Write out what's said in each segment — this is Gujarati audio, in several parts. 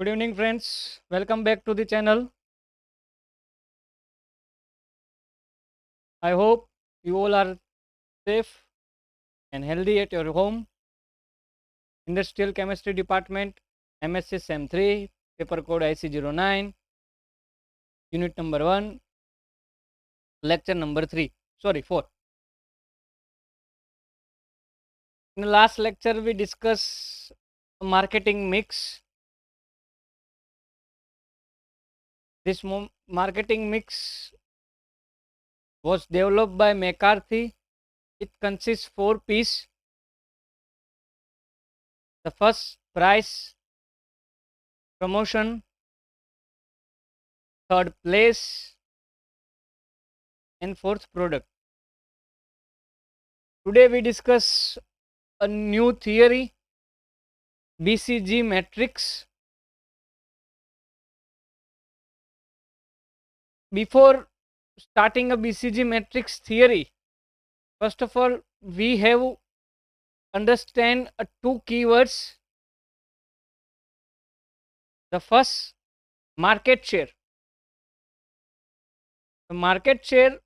Good evening, friends. Welcome back to the channel. I hope you all are safe and healthy at your home. Industrial Chemistry Department, MSc Sem 3, paper code IC09, unit number 1, lecture number 3. Sorry, 4. In the last lecture, we discussed marketing mix. This marketing mix was developed by McCarthy. It consists 4 pieces. The first, price, promotion, third, place, and fourth, product. Today we discuss a new theory, BCG matrix. Before starting a BCG matrix theory, first of all we have understand two keywords. The first, market share. The market share,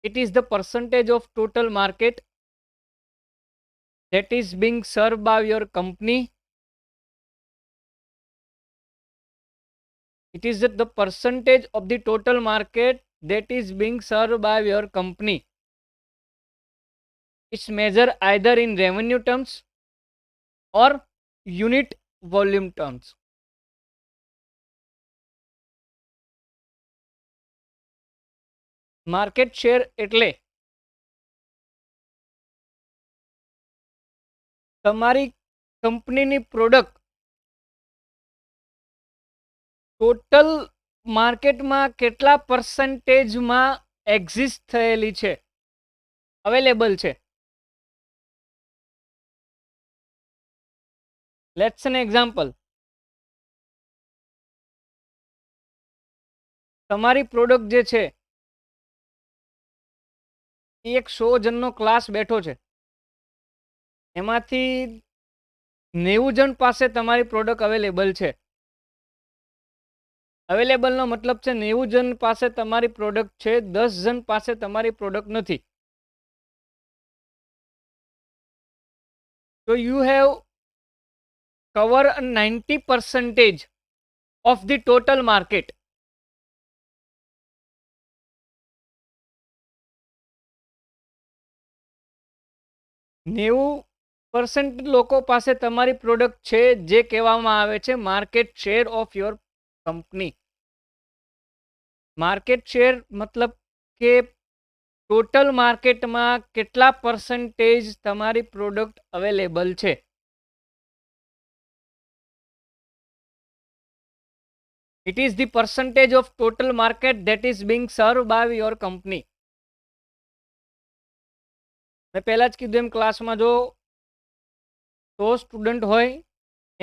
it is the percentage of total market that is being served by your company. It is the percentage of the total market that is being served by your company. It's measured either in revenue terms or unit volume terms. Market share એટલે તમારી કંપનીની પ્રોડક્ટ ટોટલ માર્કેટમાં કેટલા પરસેન્ટેજમાં એક્ઝિસ્ટ થયેલી છે, અવેલેબલ છે. Let's an example. તમારી પ્રોડક્ટ જે છે એ એક 100 જણનો ક્લાસ બેઠો છે, એમાંથી 90 જણ પાસે તમારી પ્રોડક્ટ અવેલેબલ છે. અવેલેબલનો મતલબ છે 90 જણ પાસે તમારી પ્રોડક્ટ છે, 10 જણ પાસે તમારી પ્રોડક્ટ નથી. So you have cover 90% of the total market. નેવું % લોકો પાસે તમારી પ્રોડક્ટ છે, જે કહેવામાં આવે છે market share of your company. Market share મતલબ કે ટોટલ માર્કેટમાં કેટલા પરસેન્ટેજ તમારી પ્રોડક્ટ અવેલેબલ છે. It is the percentage of total market that is being served by your company. મેં પહેલા જ કીધું એમ, ક્લાસમાં જો 100 સ્ટુડન્ટ હોય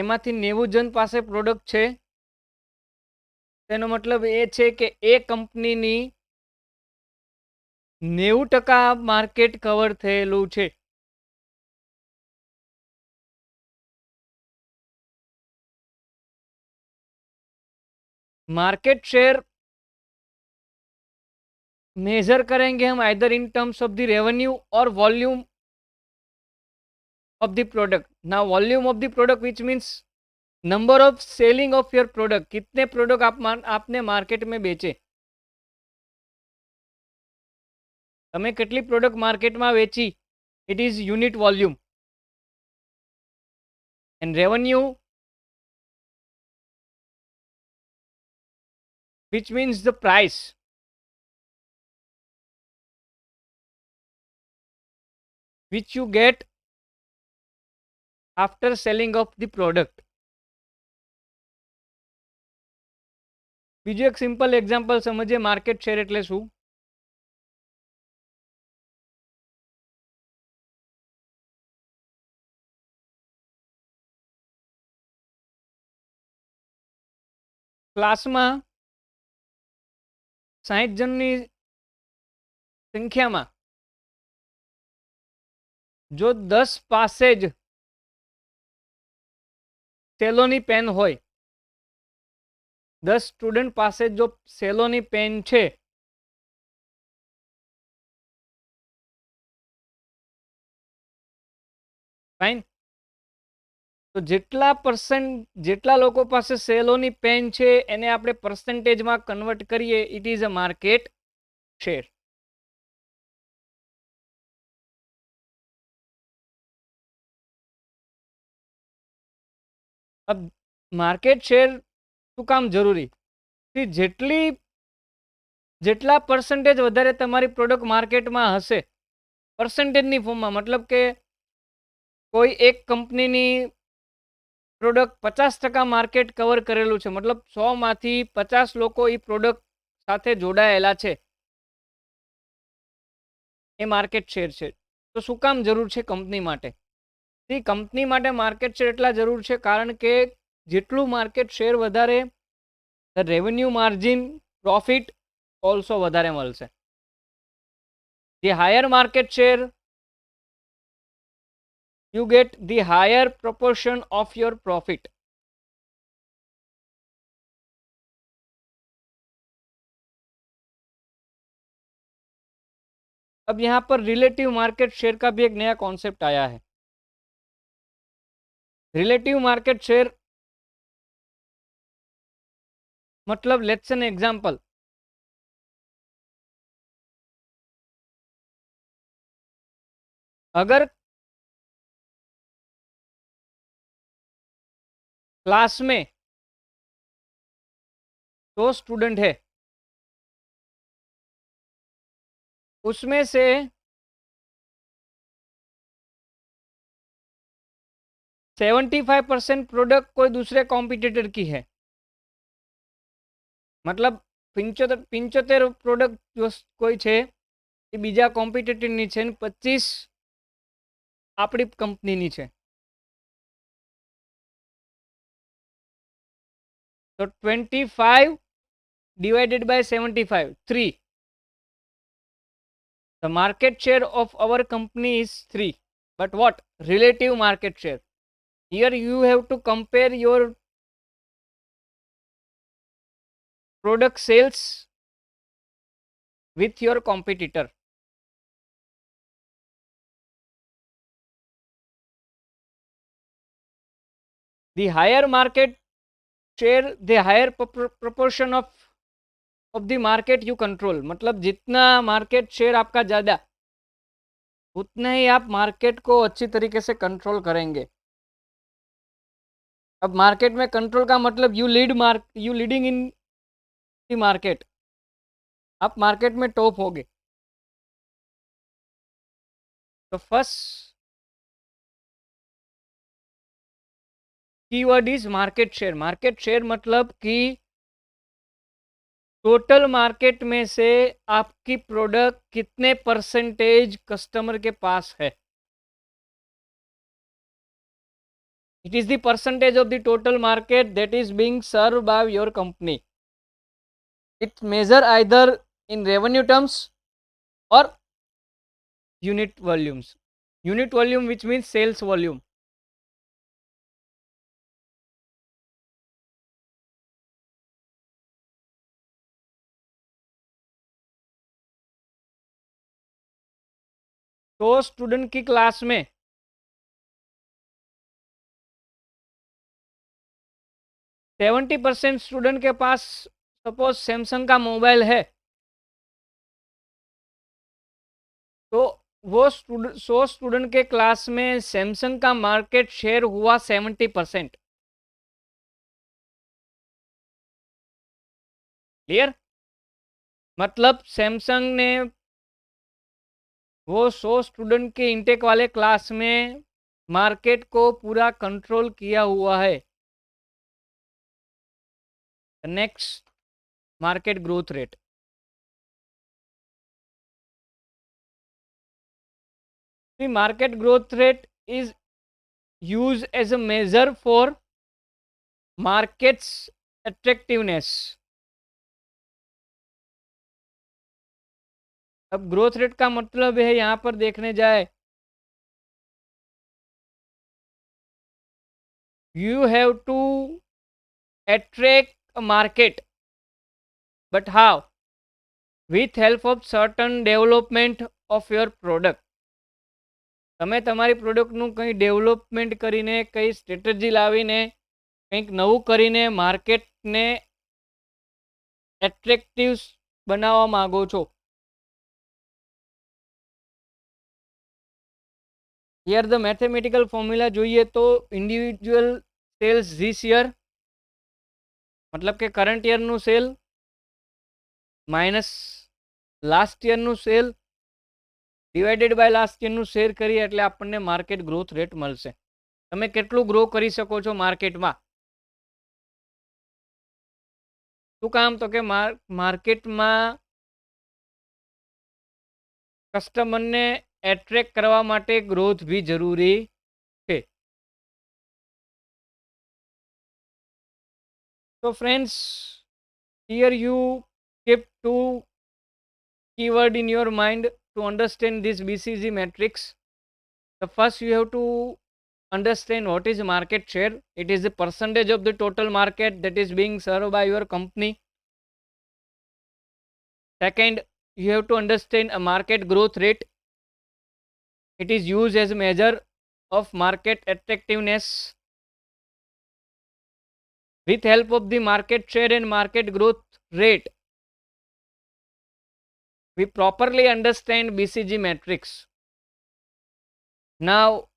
એમાંથી 90 જણ પાસે પ્રોડક્ટ છે, તેનો મતલબ એ છે કે એ કંપનીની 90% માર્કેટ કવર થયેલું છે. मार्केट शेयर मेजर करेंगे हम either in terms of the revenue और volume of the product. Now volume of the product which means number of selling of your product. कितने प्रोडक्ट आपने मार्केट में बेचे, તમે કેટલી પ્રોડક્ટ માર્કેટમાં વેચી, it is unit volume. And revenue which means the price. Which you get after selling of the product. બીજું એક સિમ્પલ એક્ઝામ્પલ સમજીએ માર્કેટ શેર એટલે શું. ક્લાસમાં 60 જણની સંખ્યામાં જો 10 પાસે જ સેલોની પેન હોય 10 સ્ટુડન્ટ પાસે જો સેલોની પેન છે, ફાઇન, તો જેટલા લોકો પાસે સેલોની પેન છે એને આપણે પર્સન્ટેજમાં કન્વર્ટ કરીએ, it is a market share. अब માર્કેટ શેર શું કામ જરૂરી? જેટલા પર્સન્ટેજ વધારે તમારી પ્રોડક્ટ માર્કેટમાં હશે, પર્સન્ટેજની ફોર્મમાં, મતલબ કે કોઈ એક કંપનીની પ્રોડક્ટ 50% માર્કેટ કવર કરેલું છે, મતલબ 100માંથી 50 લોકો એ પ્રોડક્ટ સાથે જોડાયેલા છે, એ માર્કેટ શેર છે. તો શું કામ જરૂર છે કંપની માટે? કંપની માટે માર્કેટ શેર એટલા જરૂર છે કારણ કે જેટલું માર્કેટ શેર વધારે, રેવન્યુ માર્જિન, પ્રોફિટ ઓલ્સો વધારે મળશે. The higher market share, you get the higher proportion of your profit. अब यहां पर रिलेटिव मार्केट शेयर का भी एक नया कॉन्सेप्ट आया है. रिलेटिव मार्केट शेयर मतलब, लेट्स एन एग्जांपल, अगर क्लास में 100 स्टूडेंट है, उसमें से 75% प्रोडक्ट कोई दूसरे कॉम्पिटिटर की है, मतलब 75 प्रोडक्ट जो कोई है એ બીજા કોમ્પિટિટરની છે, 25 આપણી કંપનીની છે. તો 25 divided by 75, 3. The market share of our company is 3. But what? Relative market share. Here you have to compare your product sales with your competitor. The higher market share, the higher proportion of the market you control. मतलब जितना मार्केट शेयर आपका ज़्यादा, उतना ही आप मार्केट को अच्छी तरीके से कंट्रोल करेंगे. अब मार्केट में कंट्रोल का मतलब you leading in the market, आप मार्केट में टॉप होगे. तो first keyword is market share. Market share मतलब कि टोटल मार्केट में से आपकी प्रोडक्ट कितने परसेंटेज कस्टमर के पास है. It is the percentage of the total market that is being served by your company. It measure either in revenue terms और unit volumes. Unit volume which means sales volume. तो स्टूडेंट की क्लास में 70% स्टूडेंट के पास सपोज सैमसंग का मोबाइल है, तो वो 100 स्टूडेंट के क्लास में सैमसंग का मार्केट शेयर हुआ 70%. क्लियर? मतलब सैमसंग ने वो 100 स्टूडेंट के इंटेक वाले क्लास में मार्केट को पूरा कंट्रोल किया हुआ है. Next, market growth rate. The market growth rate is used as a measure for market's attractiveness. अब ग्रोथ रेट का मतलब है, यहां पर देखने जाए, you have to attract a market, but how? With help of certain development of your product. તમે તમારી પ્રોડક્ટનું કંઈ ડેવલપમેન્ટ કરીને, કંઈ સ્ટ્રેટેજી લાવીને, કંઈક નવું કરીને માર્કેટને એટ્રેક્ટિવ બનાવવા માંગો છો. હિયર ધ મેથેમેટિકલ ફોર્મ્યુલા જોઈએ તો ઇન્ડિવિજ્યુઅલ સેલ્સ ધીસ યર, મતલબ કે કરંટ યરનું સેલ માઇનસ લાસ્ટ યરનું સેલ ડિવાઇડેડ બાય લાસ્ટ યરનું શેર કરીએ એટલે આપણને માર્કેટ ગ્રોથ રેટ મળશે. તમે કેટલું ગ્રો કરી શકો છો માર્કેટમાં. શું કામ? તો કે માર્કેટમાં કસ્ટમરને એટ્રેક્ટ કરવા માટે ગ્રોથ બી જરૂરી છે. So friends, here you keep two keyword in your mind to understand this BCG matrix. The first, you have to understand what is market share. It is the percentage of the total market that is being served by your company. Second, you have to understand a market growth rate. It is used as a measure of market attractiveness. With help of the market share and market growth rate, we properly understand BCG matrix. Now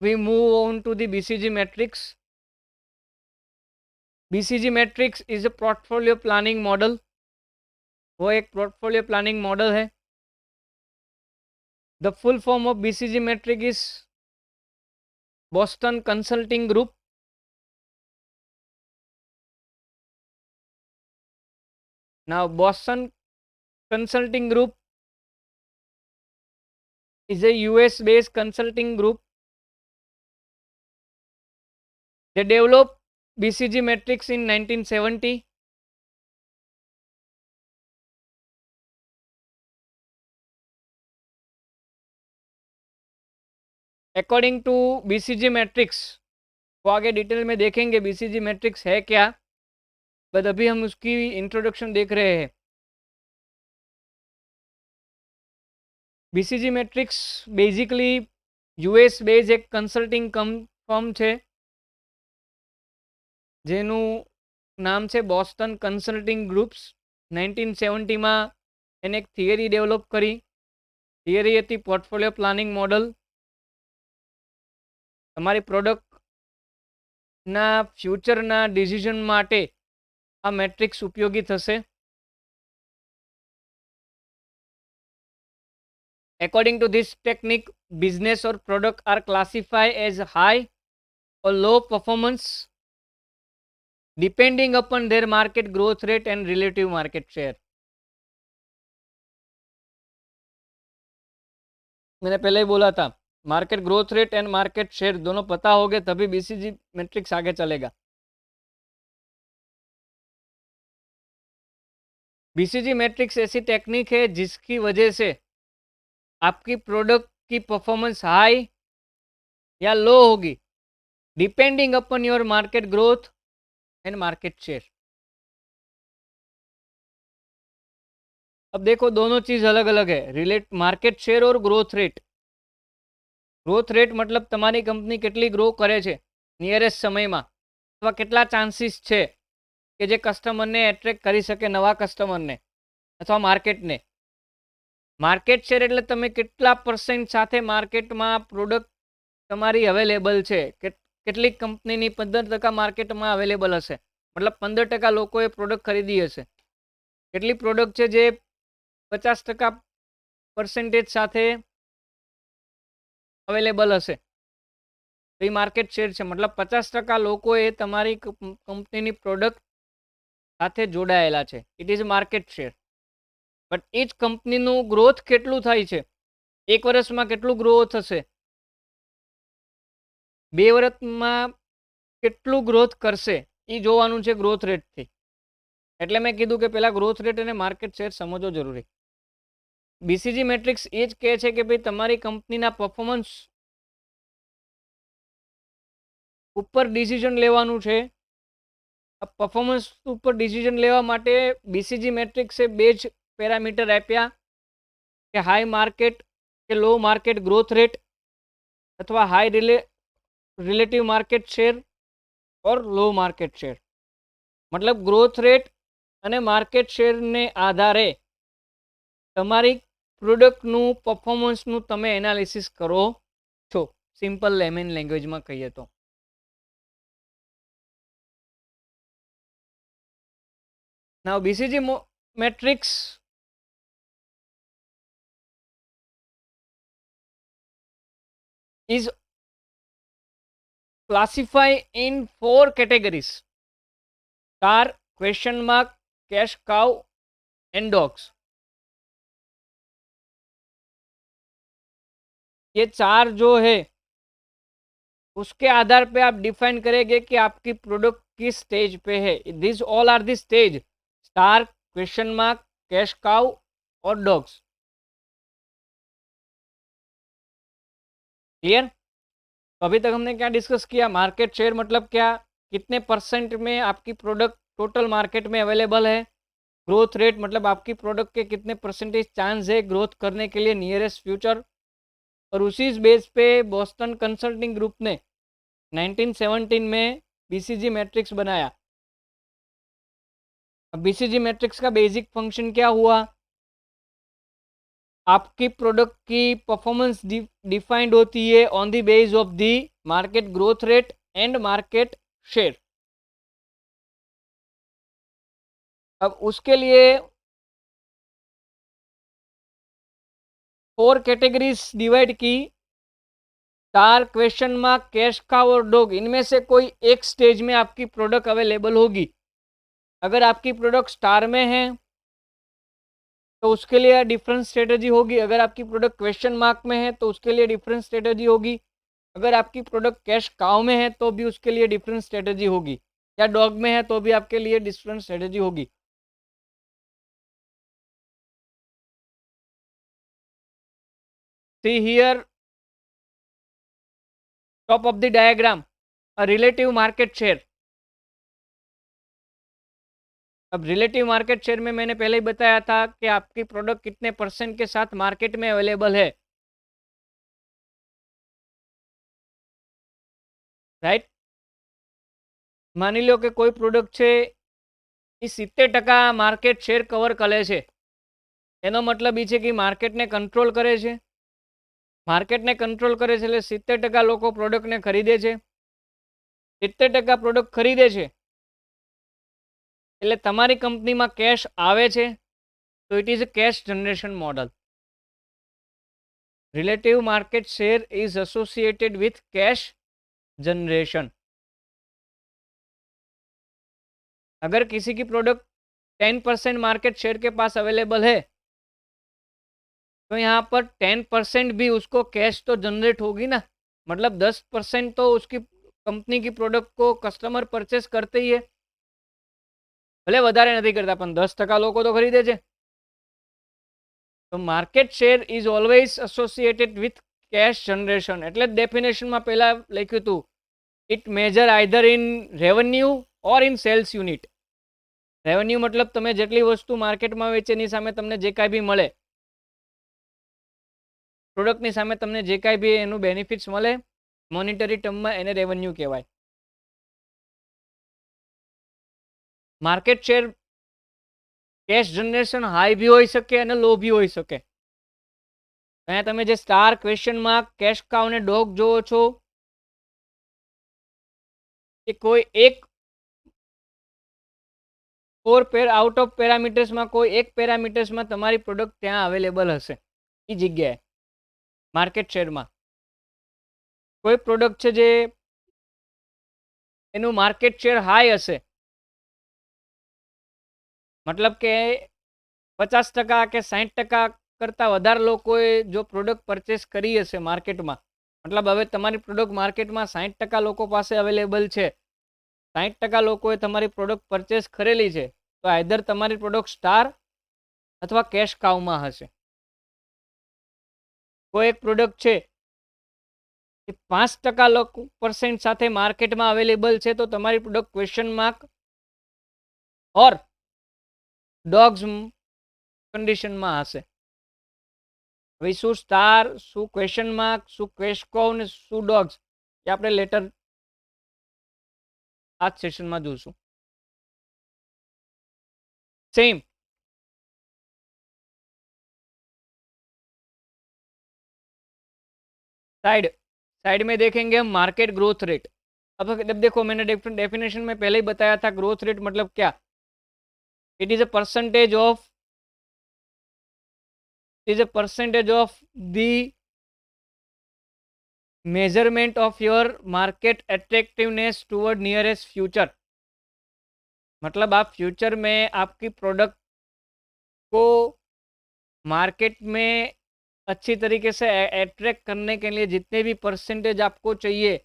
we move on to the BCG matrix. BCG matrix is a portfolio planning model. वो एक portfolio planning model है. The full form of BCG matrix is Boston Consulting Group. Now Boston Consulting Group is a US based consulting group. They developed BCG matrix in 1970. According to BCG matrix, वो आगे डिटेल में देखेंगे BCG मैट्रिक्स है क्या, बट अभी हम उसकी इंट्रोडक्शन देख रहे हैं. BCG matrix basically US based एक કન્સલ્ટિંગ ફર્મ છે જેનું નામ છે બોસ્ટન કન્સલ્ટિંગ ગ્રુપ્સ. 1970માં એને એક થિયરી ડેવલપ કરી. થિયરી હતી પોર્ટફોલિયો પ્લાનિંગ મોડલ. તમારી પ્રોડક્ટના ફ્યુચરના ડિસિઝન માટે આ મેટ્રિક્સ ઉપયોગી થશે. According to this technique, business or product are classified as high or low performance depending upon their market growth rate and relative market share. मैंने पहले ही बोला था, market growth rate and market share दोनों पता होंगे तभी बीसीजी मैट्रिक्स आगे चलेगा. बीसीजी मैट्रिक्स ऐसी टेक्निक है जिसकी वजह से आपकी प्रोडक्ट की परफॉर्मेंस हाई या लो होगी depending upon your market growth and market share. अब देखो दोनों चीज अलग अलग है. रिलेट मार्केट शेयर और ग्रोथ रेट. ग्रोथ रेट मतलब તમારી કંપની કેટલી ગ્રો કરે છે નિયરેસ્ટ સમયમાં, અથવા કેટલા ચાન્સીસ છે કે જે કસ્ટમરને એટ્રેક્ટ કરી શકે, નવા કસ્ટમરને અથવા માર્કેટને. માર્કેટ શેર એટલે તમે કેટલા % સાથે માર્કેટમાં પ્રોડક્ટ તમારી અવેલેબલ છે. કેટલીક કંપનીની 15% માર્કેટમાં અવેલેબલ હશે, મતલબ 15% લોકોએ પ્રોડક્ટ ખરીદી હશે. કેટલી પ્રોડક્ટ છે જે 50% સાથે અવેલેબલ હશે, તો એ માર્કેટ શેર છે. મતલબ 50% લોકોએ તમારી કંપનીની પ્રોડક્ટ સાથે જોડાયેલા છે. It is market share. But એ જ કંપનીનું ગ્રોથ કેટલું થાય છે, એક વર્ષમાં કેટલું ગ્રોથ થશે, 2 વર્ષમાં કેટલું ગ્રોથ કરશે, એ જોવાનું છે ગ્રોથ રેટથી. એટલે મેં કીધું કે પહેલાં ગ્રોથ રેટ અને માર્કેટ શેર સમજવો જરૂરી. બીસીજી મેટ્રિક્સ એ જ કહે છે કે ભાઈ તમારી કંપનીના પરફોર્મન્સ ઉપર ડિસિઝન લેવાનું છે પરફોર્મન્સ ઉપર ડિસિઝન લેવા માટે બીસીજી મેટ્રિક્સે બે જ પેરામીટર આપ્યા કે હાઈ માર્કેટ કે લો માર્કેટ ગ્રોથ રેટ અથવા હાઈ રિલેટિવ માર્કેટ શેર ઓર લો માર્કેટ શેર. મતલબ ગ્રોથ રેટ અને માર્કેટ શેરને આધારે તમારી પ્રોડક્ટનું પરફોર્મન્સનું તમે એનાલિસિસ કરો છો, સિમ્પલ લેમેન લેંગ્વેજમાં કહીએ તો. Now BCG matrix is classified in 4 categories: star, question mark, cash cow and dogs. ये चार जो है उसके आधार पे आप डिफाइन करेंगे कि आपकी प्रोडक्ट किस स्टेज पे है. This all are the stage: star, question mark, cash cow और डॉग्स. क्लियर? तो अभी तक हमने क्या डिस्कस किया? मार्केट शेयर मतलब क्या, कितने परसेंट में आपकी प्रोडक्ट टोटल मार्केट में अवेलेबल है. ग्रोथ रेट मतलब आपकी प्रोडक्ट के कितने परसेंटेज चांस है ग्रोथ करने के लिए नियरेस्ट फ्यूचर. और उसी बेस पे बोस्टन कंसल्टिंग ग्रुप ने 1917 में बीसीजी मैट्रिक्स बनाया. अब बीसीजी मैट्रिक्स का बेसिक फंक्शन क्या हुआ? आपकी प्रोडक्ट की परफॉर्मेंस डिफाइंड होती है on the base of the market growth rate and market share. अब उसके लिए 4 कैटेगरीज डिवाइड की: star, question mark, cash cow और डॉग. इनमें से कोई एक स्टेज में आपकी प्रोडक्ट अवेलेबल होगी. अगर आपकी प्रोडक्ट स्टार में है तो उसके लिए डिफरेंट स्ट्रेटजी होगी. अगर आपकी प्रोडक्ट क्वेश्चन मार्क में है तो उसके लिए डिफरेंट स्ट्रेटजी होगी. अगर आपकी प्रोडक्ट कैश काउ में है तो भी उसके लिए डिफरेंट स्ट्रेटजी होगी, या डॉग में है तो भी आपके लिए डिफरेंट स्ट्रेटजी होगी. See here, top of the diagram, a relative market share. अब रिलेटिव मार्केट शेयर में मैंने पहले ही बताया था कि आपकी प्रोडक्ट कितने परसेंट के साथ मार्केट में अवेलेबल है. राइट? માની લો કે કોઈ પ્રોડક્ટ છે એ 70% માર્કેટ શેર કવર કરે છે. એનો મતલબ એ છે કે માર્કેટને કંટ્રોલ કરે છે. માર્કેટને કંટ્રોલ કરે છે એટલે 70% લોકો પ્રોડક્ટને ખરીદે છે. 70% પ્રોડક્ટ ખરીદે છે એટલે તમારી કંપનીમાં કેશ આવે છે. તો it is a cash generation model. Relative market share is associated with cash generation. अगर किसी की प्रोडक्ट 10% मार्केट शेयर के पास अवेलेबल है तो यहाँ पर 10% भी उसको कैश तो जनरेट होगी ना. मतलब 10% तो उसकी कंपनी की प्रोडक्ट को कस्टमर परचेस करते ही है. भले વધારે નથી કરતા પણ 10% લોકો તો ખરીદે છે. તો market share is always associated with cash generation. એટલે જ ડેફિનેશનમાં પહેલા લખ્યું હતું, it measure either in revenue or in sales unit. Revenue મતલબ તમે જેટલી વસ્તુ માર્કેટમાં વેચે એની સામે તમને જે કાંઈ બી મળે, પ્રોડક્ટની સામે તમને જે કાંઈ બી એનું બેનિફિટ્સ મળે મોનિટરી ટર્મમાં, એને રેવન્યુ કહેવાય. Market share cash generation high બી હોઈ શકે અને લો બી હોઈ શકે. અહીંયા તમે જે સ્ટાર, ક્વેશ્ચન માર્ક, કેશ કાઉ અને ડોગ જોવો છો એ કોઈ એક આઉટ ઓફ પેરામીટર્સમાં કોઈ એક પેરામીટર્સમાં તમારી પ્રોડક્ટ ત્યાં અવેલેબલ હશે એ જગ્યાએ. માર્કેટ શેરમાં કોઈ પ્રોડક્ટ છે જે એનું માર્કેટ શેર હાઈ હશે, મતલબ કે 50% કે 60% કરતાં વધારે લોકોએ જો પ્રોડક્ટ પરચેસ કરી હશે માર્કેટમાં, મતલબ હવે તમારી પ્રોડક્ટ માર્કેટમાં 60% લોકો પાસે અવેલેબલ છે, 60% લોકોએ તમારી પ્રોડક્ટ પરચેસ કરેલી છે, તો આઈધર તમારી પ્રોડક્ટ સ્ટાર અથવા કેશ કાઉમાં હશે. કોઈ એક પ્રોડક્ટ છે એ 5% લોકો પરસેન્ટ સાથે માર્કેટમાં અવેલેબલ છે, તો તમારી પ્રોડક્ટ ક્વેશ્ચન માર્ક ઓર ડોગ્સ કન્ડિશનમાં હશે. હવે શું સ્ટાર, શું ક્વેશ્ચન માર્ક, શું ક્વેશ્કો ને શું ડોગ્સ એ આપણે લેટર આ સેશનમાં જોઈશું. सेम साइड में देखेंगे हम मार्केट ग्रोथ रेट. अब देखो मैंने डेफिनेशन में पहले ही बताया था ग्रोथ रेट मतलब क्या. It is a percentage of the measurement of your market attractiveness toward nearest future. मतलब आप फ्यूचर में आपकी प्रोडक्ट को मार्केट में अच्छी तरीके से अट्रैक्ट करने के लिए जितने भी परसेंटेज आपको चाहिए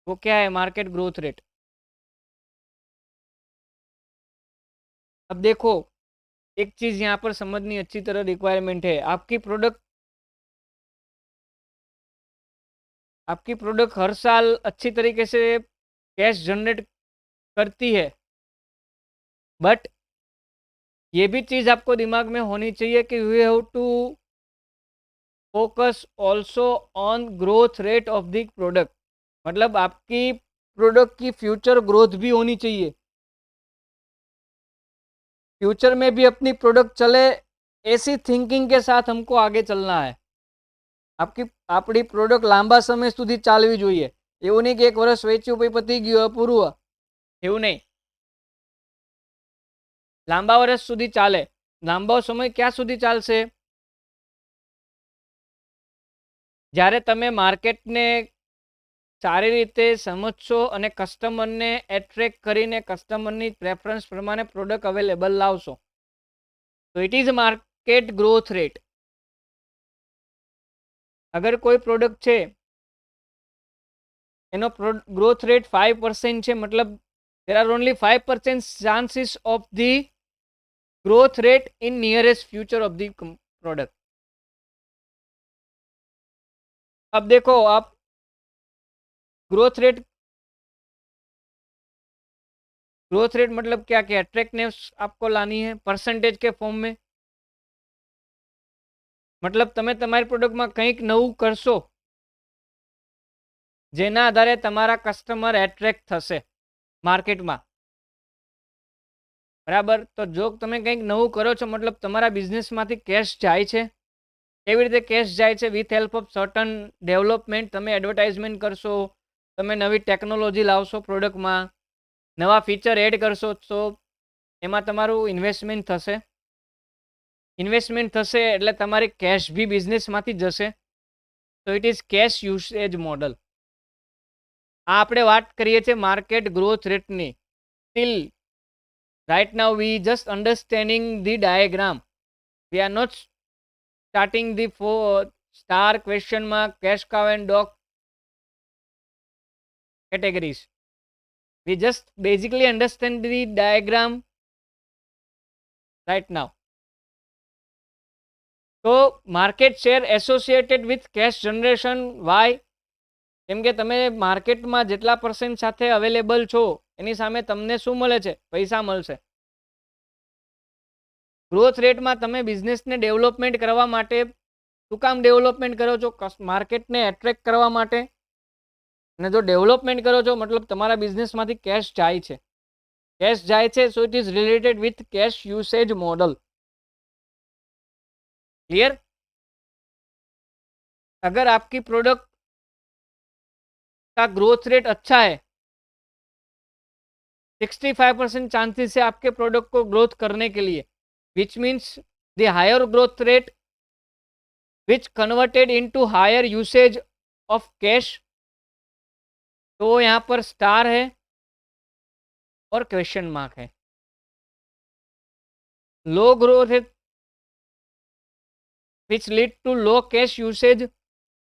वो क्या है, मार्केट ग्रोथ रेट. अब देखो एक चीज यहाँ पर समझनी अच्छी तरह रिक्वायरमेंट है. आपकी प्रोडक्ट हर साल अच्छी तरीके से कैश जनरेट करती है, बट ये भी चीज आपको दिमाग में होनी चाहिए कि we have to focus also on growth rate of the product. मतलब आपकी प्रोडक्ट की फ्यूचर ग्रोथ भी होनी चाहिए. फ्यूचर में भी अपनी प्रोडक्ट चले ऐसी थिंकिंग के साथ हमको आगे चलना है. આપણી પ્રોડક્ટ લાંબા સમય સુધી ચાલવી જોઈએ. એવું નહીં કે એક વર્ષ વેચ્યું પછી પતી ગયું પૂરું, એવું નહીં. લાંબા વર્ષ સુધી ચાલે. લાંબો સમય ક્યાં સુધી ચાલશે? જ્યારે તમે માર્કેટને સારી રીતે સમજશો અને કસ્ટમરને એટ્રેક્ટ કરીને કસ્ટમરની પ્રેફરન્સ પ્રમાણે પ્રોડક્ટ અવેલેબલ લાવશો. તો it is market growth rate. અગર કોઈ પ્રોડક્ટ છે એનો ગ્રોથ રેટ 5% છે, મતલબ there are only 5% chances of the growth rate in nearest future of the product. अब देखो आप ग्रोथ रेट मतलब क्या क्या अट्रैक्टिवनेस आपको लानी है परसेंटेज के फॉर्म में. मतलब તમે તમારી પ્રોડક્ટમાં કંઈક નવું કરશો જેના આધારે તમારા કસ્ટમર એટ્રેક્ટ થશે માર્કેટમાં, બરાબર. તો જો તમે કંઈક નવું કરો છો મતલબ તમારા બિઝનેસમાંથી કેશ જાય છે. કેવી રીતે કેશ જાય છે? With help of certain development. તમે એડવર્ટાઇઝમેન્ટ કરશો, તમે નવી ટેકનોલોજી લાવશો પ્રોડક્ટમાં, નવા ફીચર એડ કરશો, તો એમાં તમારું ઇન્વેસ્ટમેન્ટ થશે. ઇન્વેસ્ટમેન્ટ થશે એટલે તમારી કેશ બી બિઝનેસમાંથી જશે. તો it is cash usage model. આ આપણે વાત કરીએ છીએ માર્કેટ ગ્રોથ રેટની. Till right now we just understanding the diagram. We are not starting the star, question mark, cash cow and dog categories. We just basically understand the diagram right now. So market share associated with cash generation. Why? કેમ કે તમે માર્કેટમાં જેટલા પર્સન્ટ સાથે અવેલેબલ છો એની સામે તમને શું મળે છે? પૈસા મળશે. ગ્રોથ રેટમાં તમે બિઝનેસને ડેવલપમેન્ટ કરવા માટે શું કામ ડેવલપમેન્ટ કરો છો? માર્કેટને એટ્રેક્ટ કરવા માટે. અને જો ડેવલપમેન્ટ કરો છો મતલબ તમારા બિઝનેસમાંથી કેશ જાય છે. કેશ જાય છે so it is related with cash usage model. Clear? अगर आपकी प्रोडक्ट का ग्रोथ रेट अच्छा है, 65% चांसेस है आपके प्रोडक्ट को ग्रोथ करने के लिए, which means the higher growth rate which converted into higher usage of cash. तो यहाँ पर स्टार है और क्वेश्चन मार्क है. Low growth rate which lead to low cash usage.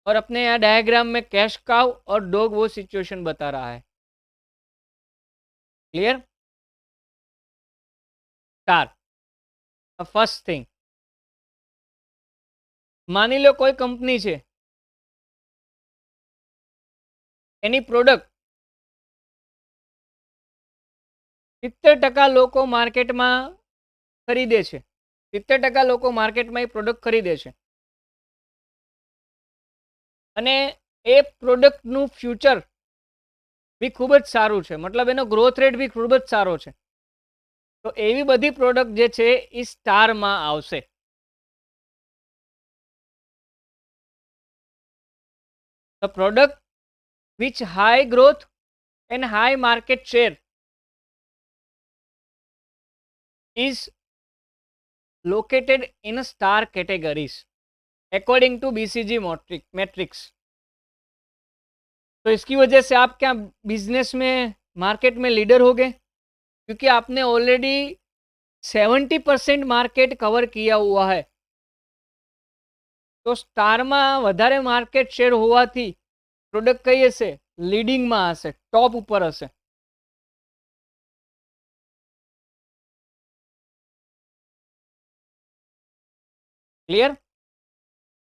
और अपने यहाँ डायग्राम में कैश काउ और डॉग वो सिचुएशन बता रहा है. क्लियर? स्टार. फर्स्ट थिंग, માની લો કોઈ કંપની છે, એની પ્રોડક્ટ 70% લોકો માર્કેટમાં ખરીદે છે, 70% લોકો માર્કેટમાં એ પ્રોડક્ટ ખરીદે છે અને એ પ્રોડક્ટનું ફ્યુચર બી ખૂબ જ સારું છે, મતલબ એનો ગ્રોથ રેટ બી ખૂબ જ સારો છે. તો એવી બધી પ્રોડક્ટ જે છે એ સ્ટારમાં આવશે. The product which high growth and high market share is located in a star categories according to BCG matrix. तो इसकी वजह से आप क्या बिजनेस में मार्केट में लीडर हो गए, क्योंकि आपने ऑलरेडी 70% मार्केट कवर किया हुआ है. तो સ્ટારમાં વધારે માર્કેટ શેર હોવાથી પ્રોડક્ટ કઈ હશે? લીડિંગમાં હશે, ટોપ ઉપર હશે. ક્લિયર?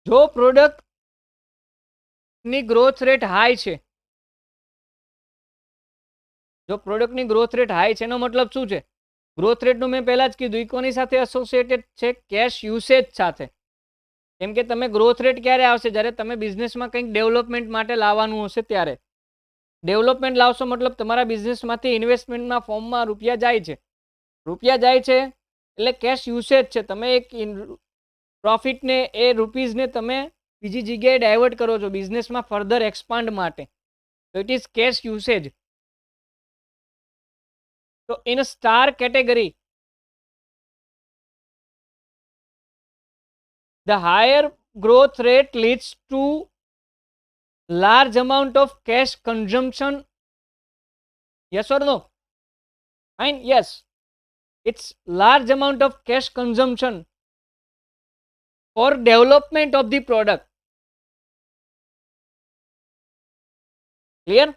જો પ્રોડક્ટની ગ્રોથ રેટ હાઈ છે, જો પ્રોડક્ટની ગ્રોથ રેટ હાઈ છે એનો મતલબ શું છે? ગ્રોથ રેટનું મેં પહેલા જ કીધું, ઇકોની સાથે એસોસિએટેડ છે કેશ યુસેજ સાથે. કેમ કે તમે ગ્રોથ રેટ ક્યારે આવશે? જ્યારે તમે બિઝનેસમાં કંઈક ડેવલપમેન્ટ માટે લાવવાનું હશે ત્યારે. ડેવલપમેન્ટ લાવશો મતલબ તમારા બિઝનેસમાંથી ઇન્વેસ્ટમેન્ટના ફોર્મમાં રૂપિયા જાય છે. રૂપિયા જાય છે એટલે કેશ યુસેજ છે. તમે એક પ્રોફિટને એ રૂપીઝને તમે બીજી જગ્યાએ ડાયવર્ટ કરો છો બિઝનેસમાં ફર્ધર એક્સપાન્ડ માટે. તો ઇટ ઇઝ કેશ યુસેજ. તો in star category the higher growth rate leads to large amount of cash consumption. Yes or no? Fine. Yes, it's large amount of cash consumption for development of the product. Clear?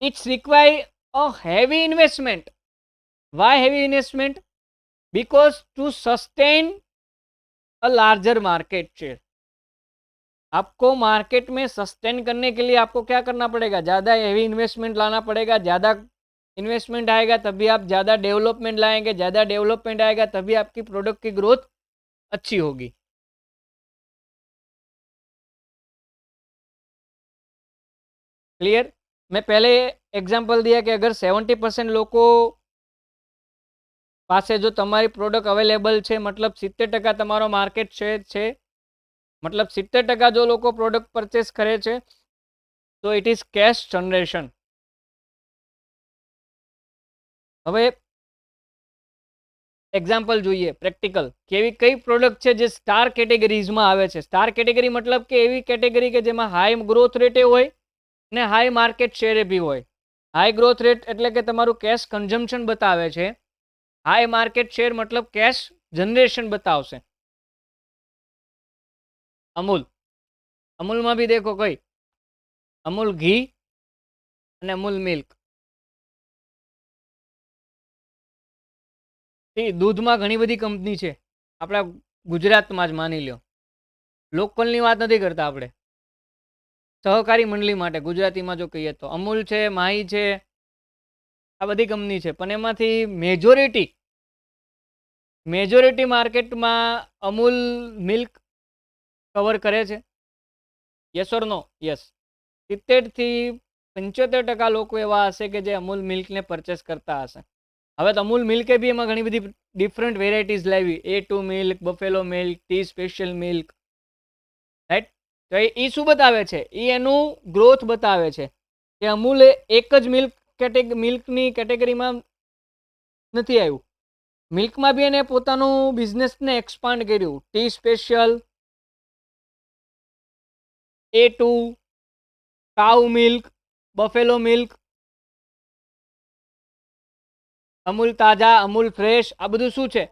It's require a heavy investment. Why heavy investment? Because to sustain a larger market share, आपको मार्केट में सस्टेन करने के लिए आपको क्या करना पड़ेगा? ज़्यादा हेवी इन्वेस्टमेंट लाना पड़ेगा. ज़्यादा इन्वेस्टमेंट आएगा तभी आप ज़्यादा डेवलपमेंट लाएंगे. ज़्यादा डेवलपमेंट आएगा तभी आपकी प्रोडक्ट की ग्रोथ अच्छी होगी. क्लियर? मैं पहले एग्जांपल दिया कि अगर 70% लोगों પાસે જો તમારી પ્રોડક્ટ અવેલેબલ છે, મતલબ 70% તમારો માર્કેટ શેર છે, મતલબ 70% જો લોકો પ્રોડક્ટ પરચેસ કરે છે, તો ઇટ ઇઝ કેશ જનરેશન. હવે એક્ઝામ્પલ જોઈએ પ્રેક્ટિકલ. કેવી કઈ પ્રોડક્ટ છે જે સ્ટાર કેટેગરીઝમાં આવે છે? સ્ટાર કેટેગરી મતલબ કે એવી કેટેગરી કે જેમાં હાઈ ગ્રોથ રેટે હોય ને હાઈ માર્કેટ શેરે બી હોય. હાઈ ગ્રોથ રેટ એટલે કે તમારું કેશ કન્ઝમ્પશન બતાવે છે. હાઈ માર્કેટ શેર મતલબ કેશ જનરેશન બતાવશે. અમૂલ, અમૂલમાં બી દેખો કઈ અમૂલ ઘી અને અમૂલ મિલ્ક. દૂધમાં ઘણી બધી કંપની છે, આપણા ગુજરાતમાં જ માની લો. લોકલની વાત નથી કરતા આપણે, સહકારી મંડળી માટે ગુજરાતીમાં જો કહીએ તો અમૂલ છે, માહી છે, આ બધી કંપની છે. પણ એમાંથી મેજોરિટી માર્કેટમાં અમૂલ મિલ્ક કવર કરે છે. Yes or no? યસ. 70 થી 75% લોકો એવા હશે કે જે અમૂલ મિલ્કને પરચેસ કરતા હશે. હવે તો અમૂલ મિલ્કે બી એમાં ઘણી બધી ડિફરન્ટ વેરાયટીઝ લાવી. A2 milk, Buffalo milk, tea special milk, right? તો એ શું બતાવે છે? એ એનું ગ્રોથ બતાવે છે કે અમૂલે એક જ મિલ્કની કેટેગરીમાં નથી આવ્યું. મિલ્કમાં બી એને પોતાનું બિઝનેસને એક્સપાન્ડ કર્યું. ટી સ્પેશિયલ, A2, કાઉ મિલ્ક, બફેલો મિલ્ક, અમૂલ તાજા, અમૂલ ફ્રેશ, આ બધું શું છે?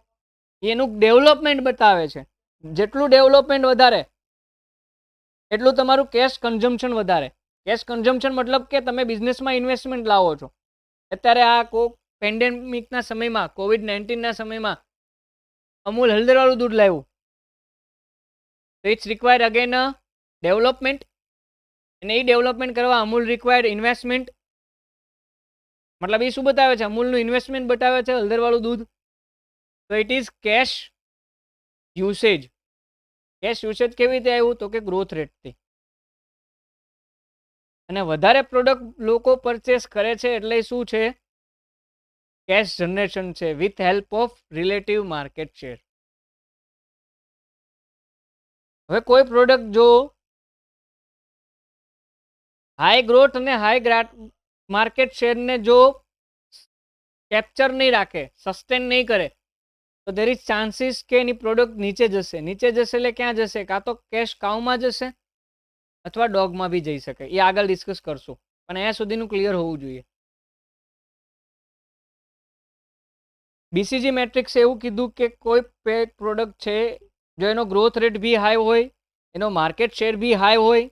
એનું ડેવલપમેન્ટ બતાવે છે. જેટલું ડેવલપમેન્ટ વધારે એટલું તમારું કેશ કન્ઝમ્પશન વધારે. કેશ કન્ઝમ્પશન મતલબ કે તમે બિઝનેસમાં ઇન્વેસ્ટમેન્ટ લાવો છો. અત્યારે આ પેન્ડેમિકના સમયમાં, COVID-19ના સમયમાં અમૂલ હળદરવાળું દૂધ લાવ્યું. તો ઇટ્સ રિક્વાયર્ડ અગેન ડેવલપમેન્ટ, અને એ ડેવલપમેન્ટ કરવા અમૂલ રિક્વાયર્ડ ઇન્વેસ્ટમેન્ટ. મતલબ એ શું બતાવે છે? અમૂલનું ઇન્વેસ્ટમેન્ટ બતાવે છે હળદરવાળું દૂધ. તો it is cash usage. Cash usage કેવી રીતે આવ્યું? તો કે ગ્રોથ રેટથી. અને વધારે પ્રોડક્ટ લોકો પરચેસ કરે છે એટલે શું છે? કેશ જનરેશન છે with help of relative market share. હવે કોઈ પ્રોડક્ટ જો હાઈ ગ્રોથ અને હાઈ માર્કેટ શેરને જો કેપ્ચર નહીં રાખે, સસ્ટેન નહીં કરે, તો દેર ઇઝ ચાન્સીસ કે એની પ્રોડક્ટ નીચે જશે. નીચે જશે એટલે ક્યાં જશે? કાં તો કેશ કાઉમાં જશે અથવા ડોગમાં બી જઈ શકે. એ આગળ ડિસ્કસ કરશું, પણ અહીંયા સુધીનું ક્લિયર હોવું જોઈએ. બીસીજી મેટ્રિક્સ એવું કીધું કે કોઈ પ્રોડક્ટ છે જો એનો ગ્રોથ રેટ બી હાઈ હોય, એનો માર્કેટ શેર બી હાઈ હોય,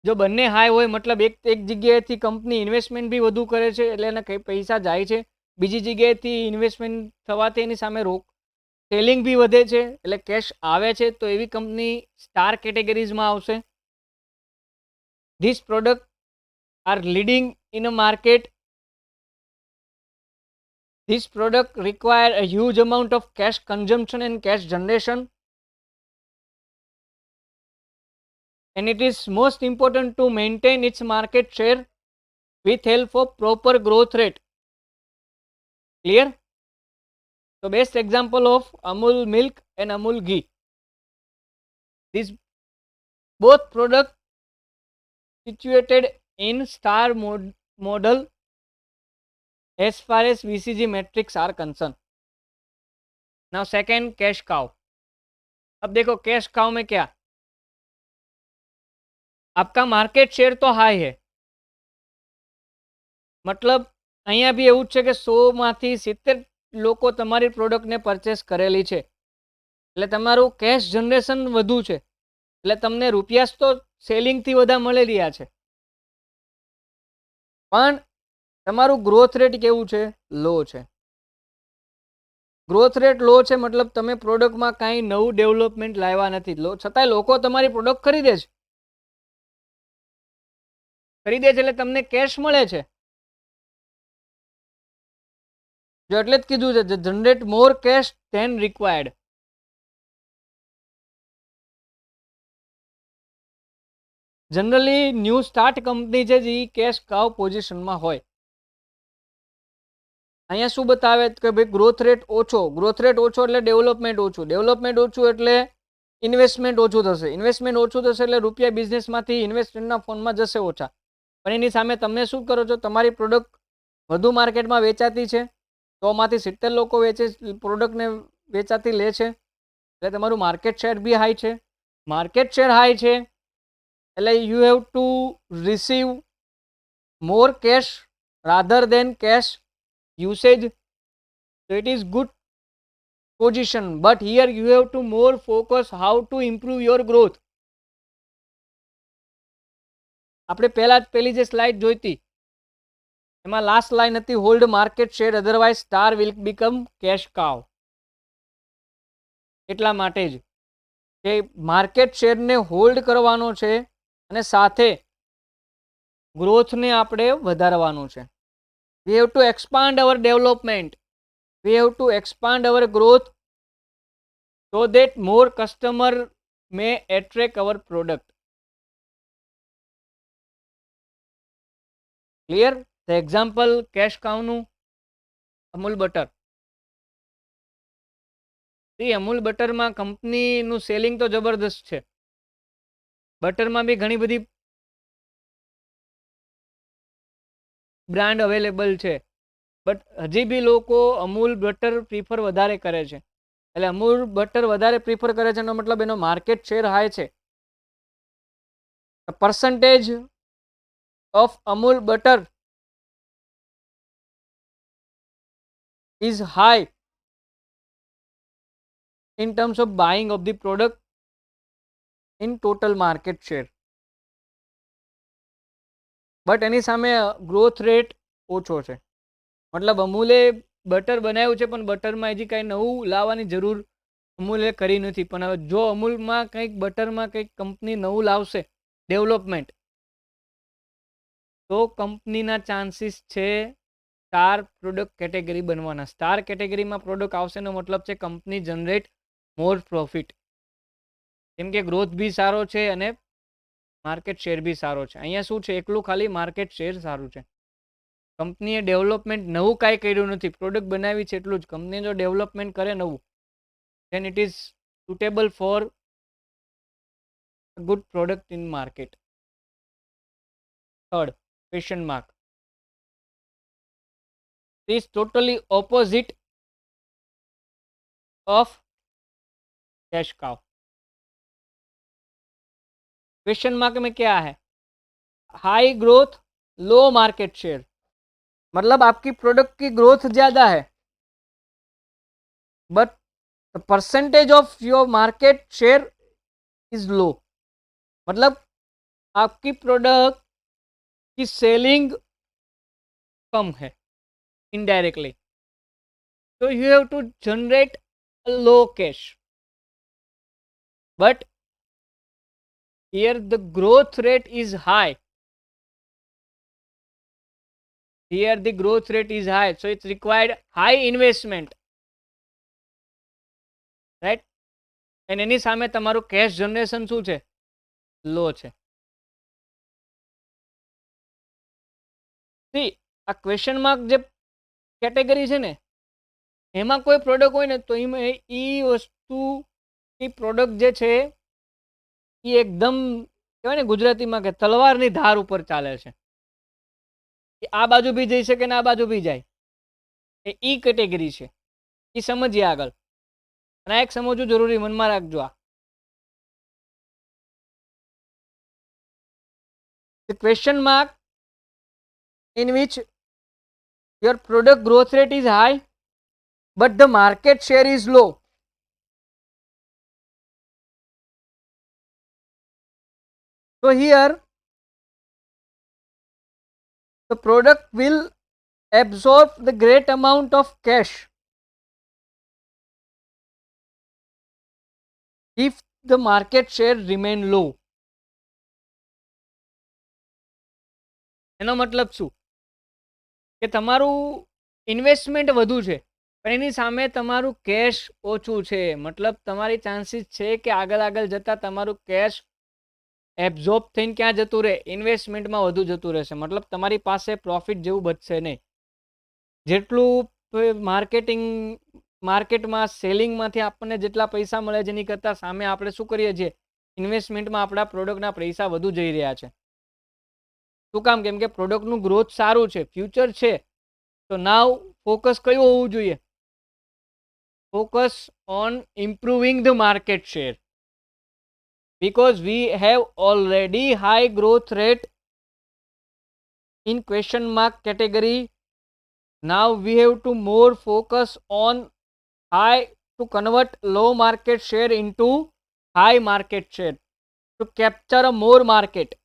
જો બંને હાઈ હોય મતલબ એક જગ્યાએથી કંપની ઇન્વેસ્ટમેન્ટ બી વધુ કરે છે એટલે એને કંઈ પૈસા જાય છે, બીજી જગ્યાએથી ઇન્વેસ્ટમેન્ટ થવાથી એની સામે સેલિંગ બી વધે છે એટલે કેશ આવે છે, તો એવી કંપની સ્ટાર કેટેગરીઝમાં આવશે. This product are leading in a market. This product require a huge amount of cash consumption and cash generation, and it is most important to maintain its market share with help of proper growth rate. Clear? So best example of Amul milk and Amul ghee. These both products situated in star model as far as BCG metrics are concerned. Now second, cash cow. अब देखो कैश काउ में क्या, आपका मार्केट शेर तो हाई है, मतलब અહીંયા બી એવું જ છે કે 100માંથી 70 લોકો તમારી પ્રોડક્ટને પરચેસ કરેલી છે એટલે તમારું કેશ જનરેશન વધુ છે એટલે તમને રૂપિયા તો સેલિંગથી વધારે મળી રહ્યા છે, પણ તમારું ગ્રોથ રેટ કેવું છે? લો છે. ગ્રોથ રેટ લો છે મતલબ તમે પ્રોડક્ટમાં કાંઈ નવું ડેવલપમેન્ટ લાવ્યા નથી, છતાંય લોકો તમારી પ્રોડક્ટ ખરીદે છે. ખરીદે છે એટલે તમને કેશ મળે છે. જો એટલે જ કીધું છે generate more cash than required. Generally new start company છે જે કેશ કાઉ પોઝિશનમાં હોય. અહીંયા શું બતાવે કે ભાઈ ગ્રોથ રેટ ઓછો, ગ્રોથ રેટ ઓછો એટલે ડેવલપમેન્ટ ઓછું, ડેવલપમેન્ટ ઓછું એટલે ઇન્વેસ્ટમેન્ટ ઓછું થશે, ઇન્વેસ્ટમેન્ટ ઓછું થશે એટલે રૂપિયા બિઝનેસમાંથી ઇન્વેસ્ટમેન્ટના ફોનમાં જશે ઓછા. પણ એની સામે તમે શું કરો છો? તમારી પ્રોડક્ટ વધુ માર્કેટમાં વેચાતી છે, 100માંથી 70 લોકો પ્રોડક્ટને વેચાતી લે છે એટલે તમારું માર્કેટ શેર બી હાઈ છે. માર્કેટ શેર હાઈ છે એટલે you have to receive more cash rather than cash usage. So it is good position, but here you have to more focus how to improve your growth. આપણે પહેલી જે સ્લાઇડ જોઈતી એમાં લાસ્ટ લાઈન હતી hold market share otherwise star will become cash cow. એટલા માટે જ કે માર્કેટ શેરને હોલ્ડ કરવાનો છે અને સાથે ગ્રોથને આપણે વધારવાનું છે. We have to expand our development. We have to expand our growth so that more customer may attract our product. Clear? The example cash cow nu Amul butter. See, Amul butter માં કંપનીનું સેલિંગ તો જબરદસ્ત છે. બટરમાં બી ઘણી બધી બ્રાન્ડ અવેલેબલ છે, બટ હજી બી લોકો અમૂલ બટર પ્રિફર વધારે કરે છે. એટલે અમૂલ બટર વધારે પ્રિફર કરે છે એનો મતલબ એનો માર્કેટ શેર હાઈ છે. Percentage of Amul butter is high in terms of buying of the product in total market share, but એની સામે ગ્રોથ રેટ ઓછો છે. મતલબ અમૂલે બટર બનાવ્યું છે પણ બટરમાં હજી કાંઈ નવું લાવવાની જરૂર અમૂલે કરી નથી, પણ હવે જો અમૂલમાં કંઈક બટરમાં કંઈક કંપની નવું લાવશે ડેવલપમેન્ટ, તો કંપનીના ચાન્સીસ છે સ્ટાર પ્રોડક્ટ કેટેગરી બનવાના. સ્ટાર કેટેગરીમાં પ્રોડક્ટ આવશે એનો મતલબ છે કંપની જનરેટ મોર પ્રોફિટ, કેમ કે ગ્રોથ બી સારો છે અને માર્કેટ શેર બી સારો છે. અહીંયા શું છે, એકલું ખાલી માર્કેટ શેર સારું છે. કંપનીએ ડેવલપમેન્ટ નવું કાંઈ કર્યું નથી, પ્રોડક્ટ બનાવી છે એટલું જ. કંપની જો ડેવલપમેન્ટ કરે નવું, then it is suitable for a good product in market. Third, question mark. This is totally opposite of cash cow. Question mark में क्या है? हाई ग्रोथ, लो मार्केट शेयर. मतलब आपकी प्रोडक्ट की ग्रोथ ज्यादा है, but the percentage of your market share is low. मतलब आपकी प्रोडक्ट की सेलिंग कम है indirectly, so you have to generate a low cash, but here the growth rate is high. Here the growth rate is high, so it's required high investment, right? and એની સામે તમારું કેશ જનરેશન શું છે? લો છે. સી આ ક્વેશ્ચન માર્ક જે કેટેગરી છે ને, એમાં કોઈ પ્રોડક્ટ હોય ને તો એમાં એ વસ્તુ, એ પ્રોડક્ટ જે છે એ એકદમ કહેવાય ને ગુજરાતીમાં કે તલવારની ધાર ઉપર ચાલે છે. આ બાજુ બી જઈ શકે ને આ બાજુ બી જાય, એ ઈ કેટેગરી છે. એ સમજીએ આગળ. અને આ એક સમજવું જરૂરી, મનમાં રાખજો. આ the question mark in which your product growth rate is high but the market share is low. So here the product will absorb the great amount of cash if the market share remain low. એનો મતલબ શું કે તમારું ઇન્વેસ્ટમેન્ટ વધુ છે પણ એની સામે તમારું કેશ ઓછું છે. મતલબ તમારી ચાન્સીસ છે કે આગળ આગળ જતાં તમારું કેશ એબ્ઝોર્બ થઈને ક્યાં જતું રહે? ઇન્વેસ્ટમેન્ટમાં વધુ જતું રહેશે. મતલબ તમારી પાસે પ્રોફિટ જેવું બચશે નહીં. જેટલું માર્કેટમાં સેલિંગમાંથી આપણને જેટલા પૈસા મળે છે એની કરતાં સામે આપણે શું કરીએ છીએ? ઇન્વેસ્ટમેન્ટમાં આપણા પ્રોડક્ટના પૈસા વધુ જઈ રહ્યા છે. શું કામ? કેમ કે પ્રોડક્ટનું ગ્રોથ સારું છે, ફ્યુચર છે. તો નાવ ફોકસ કયું હોવું જોઈએ? Focus on improving the market share, because we have already high growth rate in question mark category. Now we have to more focus on high, to convert low market share into high market share, to capture a more market.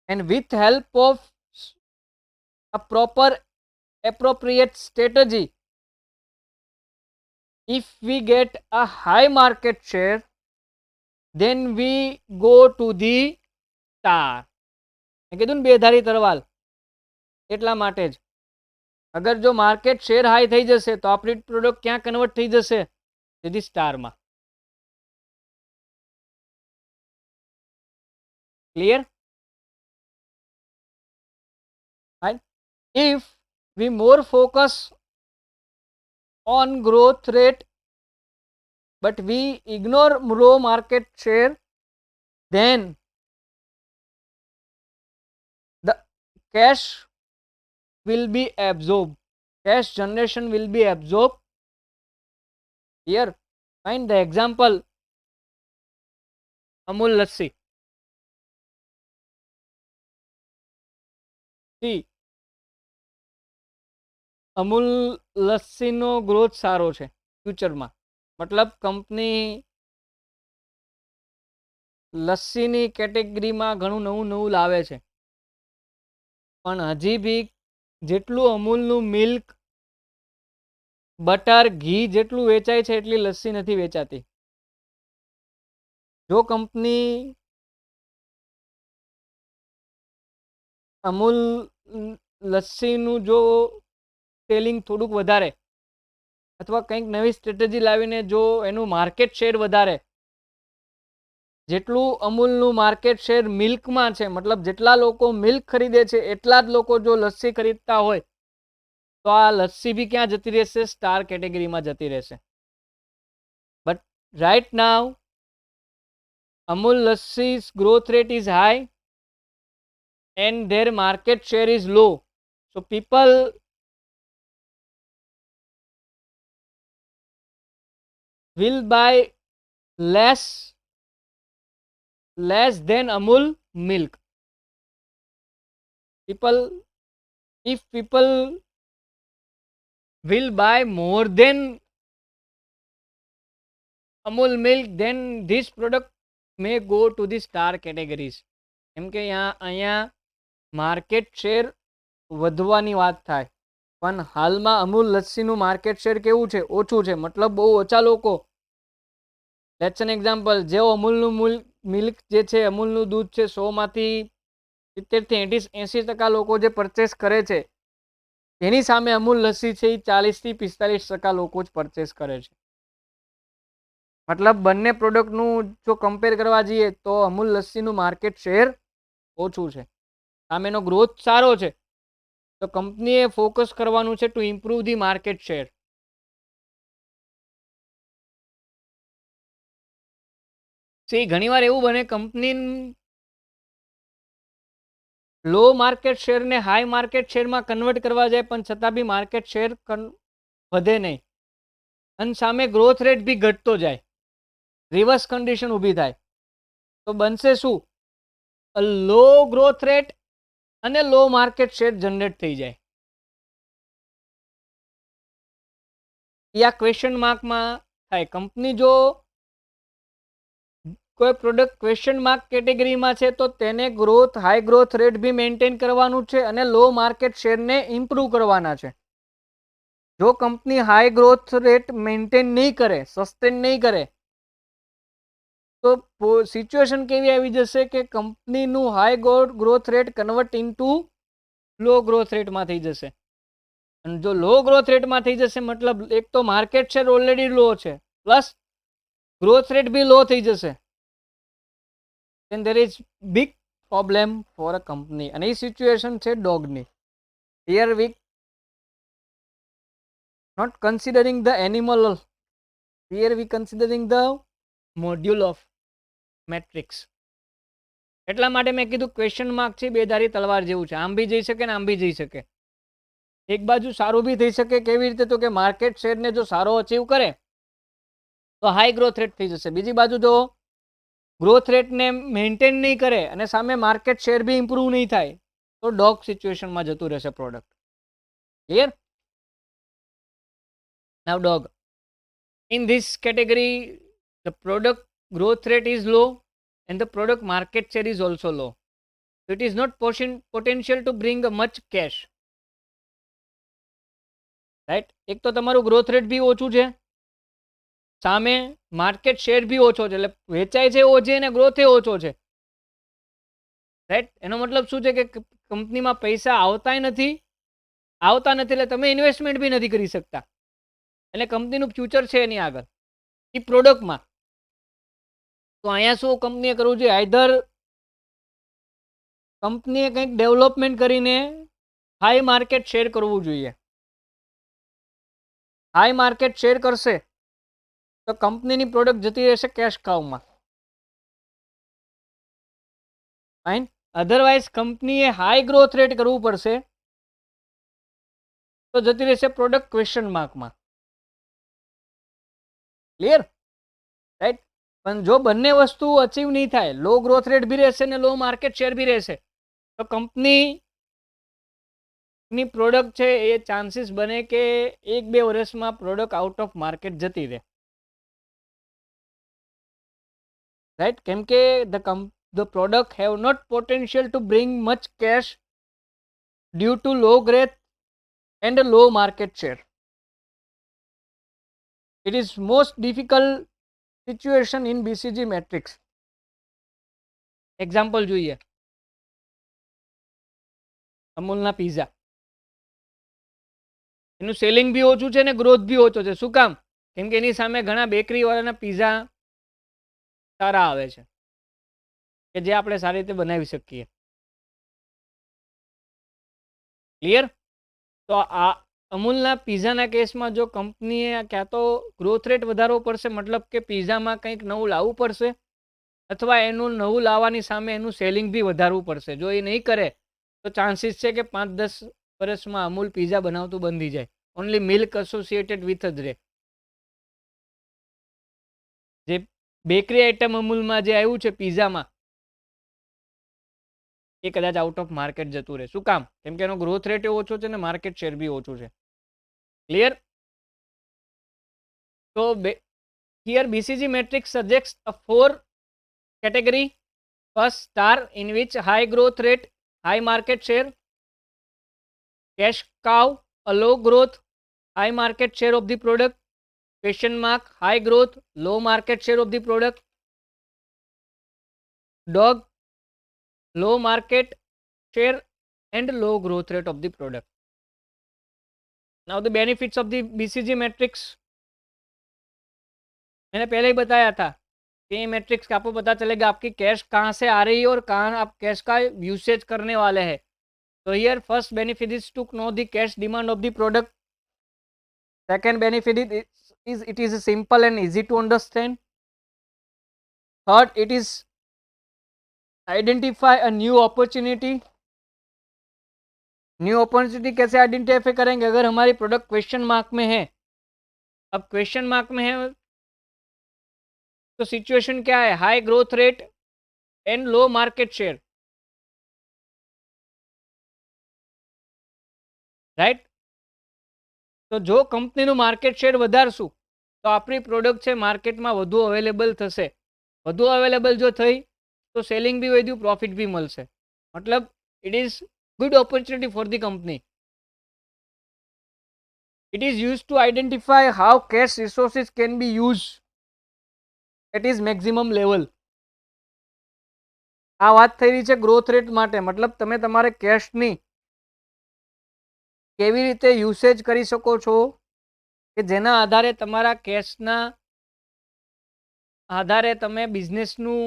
And with help of a proper appropriate strategy, if we get a high market share, then we go to the star. મેં કીધું ને બેધારી તરવાલ, એટલા માટે જ. અગર જો માર્કેટ શેર હાઈ થઈ જશે તો આપણી પ્રોડક્ટ ક્યાં કન્વર્ટ થઈ જશે? સીધી સ્ટારમાં. Clear? If we more focus on growth rate but we ignore low market share, then the cash will be absorbed. Cash generation will be absorbed. Here, find the example. Amul Lassi. See, Amul લસ્સીનો ગ્રોથ સારો છે ફ્યુચરમાં. મતલબ કંપની લસ્સીની કેટેગરીમાં ઘણું નવું નવું લાવે છે, પણ હજી બી જેટલું અમૂલનું મિલ્ક, બટર, ઘી જેટલું વેચાય છે એટલી લસ્સી નથી વેચાતી. જો કંપની અમૂલ લસ્સીનું જો સેલિંગ થોડુંક વધારે અથવા કંઈક નવી સ્ટ્રેટેજી લાવીને જો એનું માર્કેટ શેર વધારે, જેટલું અમૂલનું માર્કેટ શેર મિલ્કમાં છે, મતલબ જેટલા લોકો મિલ્ક ખરીદે છે એટલા જ લોકો જો લસ્સી ખરીદતા હોય, તો આ લસ્સી બી ક્યાં જતી રહેશે? સ્ટાર કેટેગરીમાં જતી રહેશે. But right now Amul Lassi's growth rate is high and their market share is low. So people will buy less than Amul milk. If people will buy more than Amul milk, then this product may go to the star categories. કેમ કે અહીંયા માર્કેટ શેર વધવાની વાત થાય, પણ હાલમાં અમૂલ લસ્સીનું માર્કેટ શેર કેવું છે? ઓછું છે, મતલબ બહુ ઓછા લોકો. લેટ્સ એન એક્ઝામ્પલ, જેવો અમૂલનું મિલ્ક જે છે, અમૂલનું દૂધ છે, 100માંથી 70થી 80% લોકો જે પરચેસ કરે છે, એની સામે અમૂલ લસ્સી છે એ 40થી 45% લોકો જ પરચેસ કરે છે. મતલબ બંને પ્રોડક્ટનું જો કમ્પેર કરવા જઈએ તો અમૂલ લસ્સીનું માર્કેટ શેર ઓછું છે, સામેનો ગ્રોથ સારો છે. તો કંપનીએ ફોકસ કરવાનું છે to improve the market share. ઘણીવાર એવું બને, કંપની લો માર્કેટ શેરને હાઈ માર્કેટ શેરમાં કન્વર્ટ કરવા જાય, પણ છતાં બી માર્કેટ શેર વધે નહીં અને સામે ગ્રોથ રેટ બી ઘટતો જાય, રિવર્સ કન્ડિશન ઊભી થાય. તો બનશે શું? લો ગ્રોથ રેટ અને લો માર્કેટ શેર જનરેટ થઈ જાય. આ ક્વેશ્ચન માર્કમાં થાય. કંપની જો કોઈ પ્રોડક્ટ ક્વેશ્ચન માર્ક કેટેગરીમાં છે તો તેને હાઈ ગ્રોથ રેટ બી મેન્ટેન કરવાનું છે અને લો માર્કેટ શેરને ઇમ્પ્રૂવ કરવાના છે. જો company high growth rate maintain નહીં કરે, સસ્ટેન નહીં કરે, તો સિચ્યુએશન કેવી આવી જશે કે કંપનીનું high growth rate convert into low growth રેટમાં થઈ જશે. અને જો લો ગ્રોથ રેટમાં થઈ જશે, મતલબ એક તો માર્કેટ શેર ઓલરેડી લો છે, પ્લસ ગ્રોથ રેટ બી લો થઈ જશે, then there is big problem for a company. અને એ સિચ્યુએશન છે ડોગની. Here we not considering the animal, here we considering the module of matrix. એટલા માટે મેં કીધું ક્વેશ્ચન માર્ક છે, બેધારી તલવાર જેવું છે, આમ બી જઈ શકે ને આમ બી જઈ શકે. એક બાજુ સારું બી થઈ શકે, કેવી રીતે? તો કે માર્કેટ શેરને જો સારો અચીવ કરે તો હાઈ ગ્રોથ રેટ થઈ જશે. બીજી બાજુ જો ગ્રોથ રેટને મેન્ટેન નહીં કરે અને સામે માર્કેટ શેર બી ઇમ્પ્રૂવ નહીં થાય, તો ડોગ સિચ્યુએશનમાં જતું રહેશે product. Clear? Now dog, in this category the product growth rate is low and the product market share is also low, so it is not potential to bring a much cash, right? એક તો તમારું ગ્રોથ રેટ બી ઓછું છે, સામે માર્કેટ શેર બી ઓછો છે, એટલે વેચાય છે ઓછી અને ગ્રોથ એ ઓછો છે, રાઈટ? એનો મતલબ શું છે કે કંપનીમાં પૈસા આવતા નથી એટલે તમે ઇન્વેસ્ટમેન્ટ બી નથી કરી શકતા, એટલે કંપનીનું ફ્યુચર છે એની આગળ એ પ્રોડક્ટમાં. તો અહીંયા શું કંપનીએ કરવું જોઈએ? આઈધર કંપનીએ કંઈક ડેવલપમેન્ટ કરીને હાઈ માર્કેટ શેર કરવું જોઈએ. હાઈ માર્કેટ શેર કરશે તો કંપનીની પ્રોડક્ટ જતી રહેશે કેશ કાઉમાં, ફાઇન. અધરવાઇઝ કંપનીએ હાઈ ગ્રોથ રેટ કરવું પડશે તો જતી રહેશે પ્રોડક્ટ ક્વેશ્ચન માર્કમાં. ક્લિયર? રાઈટ? પણ જો બંને વસ્તુ અચીવ નહીં થાય, લો ગ્રોથ રેટ બી રહેશે ને લો માર્કેટ શેર બી રહેશે, તો કંપનીની પ્રોડક્ટ છે એ ચાન્સીસ બને કે 1-2 વર્ષમાં પ્રોડક્ટ આઉટ ઓફ માર્કેટ જતી રહે, રાઈટ? કેમ કે the product have not potential to bring much cash due to low growth and a low market share. It is most difficult situation in BCG matrix. Example જોઈએ, અમૂલના પીઝા. એનું સેલિંગ બી ઓછું છે ને ગ્રોથ બી ઓછો છે. શું કામ? કેમ કે એની સામે ઘણા બેકરીવાળાના પીઝા સારા આવે છે કે જે આપણે સારી રીતે બનાવી શકીએ. ક્લિયર? તો આ અમૂલના પીઝાના કેસમાં જો કંપનીએ ક્યાં તો ગ્રોથ રેટ વધારવો પડશે, મતલબ કે પીઝામાં કંઈક નવું લાવવું પડશે, અથવા એનું નવું લાવવાની સામે એનું સેલિંગ બી વધારવું પડશે. જો એ નહીં કરે તો ચાન્સીસ છે કે 5-10 વર્ષમાં અમૂલ પીઝા બનાવતું બંધ થઈ જાય. ઓનલી મિલ્ક એસોસિએટેડ વિથ જ રહે. જે બેકરી આઇટમ અમૂલમાં જે આવ્યું છે પીઝામાં, એ કદાચ આઉટ ઓફ માર્કેટ જતું રહે. શું કામ? કેમ કે એનો ગ્રોથ રેટ ઓછો છે ને માર્કેટ શેર બી ઓછું છે. ક્લિયર? તો here BCG matrix suggests a 4 category. First, star, in which high growth rate, high market share. Cash cow, a low growth, high market share of the product. Question mark, high growth, low market share of the product. Dog, low market share and low growth rate of the product. Now the benefits of the BCG matrix. मैंने पहले ही बताया था कि ये मैट्रिक्स का आपको पता चलेगा आपकी कैश कहाँ से आ रही है और कहाँ आप कैश का यूसेज करने वाले हैं. So here first benefit is to know the cash demand of the product. Second benefit is it is simple and easy to understand. Third, it is identify a new opportunity. New opportunity कैसे आइडेंटिफाई करेंगे? अगर हमारी प्रोडक्ट क्वेश्चन मार्क में है, अब क्वेश्चन मार्क में है तो सिचुएशन क्या है? High growth rate and low market share, right? તો જો કંપનીનું માર્કેટ શેર વધારશું તો આપણી પ્રોડક્ટ છે માર્કેટમાં વધુ અવેલેબલ થશે. વધુ અવેલેબલ જો થઈ તો સેલિંગ બી વધ્યું, પ્રોફિટ બી મળશે. મતલબ it is good opportunity for the company. It is use to identify how cash resources can be use at is maximum level. આ વાત થઈ રહી છે ગ્રોથ રેટ માટે. મતલબ તમે તમારે કેશની કેવી રીતે યુસેજ કરી શકો છો કે જેના આધારે તમારા કેશના આધારે તમે બિઝનેસનું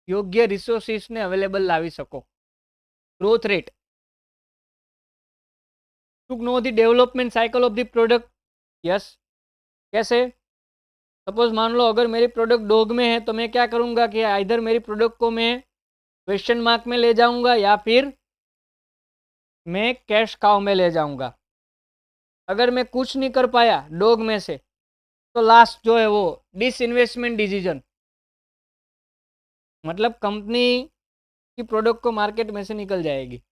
યોગ્ય રિસોર્સિસને અવેલેબલ લાવી શકો. Growth rate to know the development cycle of the product. Yes, कैसे? सपोज मान लो अगर मेरी प्रोडक्ट डॉग में है तो मैं क्या करूंगा कि इधर मेरी प्रोडक्ट को मैं क्वेश्चन मार्क में ले जाऊंगा या फिर मैं कैश काउ में ले जाऊंगा. अगर मैं कुछ नहीं कर पाया डॉग में से तो लास्ट जो है वो डिसइन्वेस्टमेंट डिसीजन, मतलब कंपनी की प्रोडक्ट को मार्केट में से निकल जाएगी.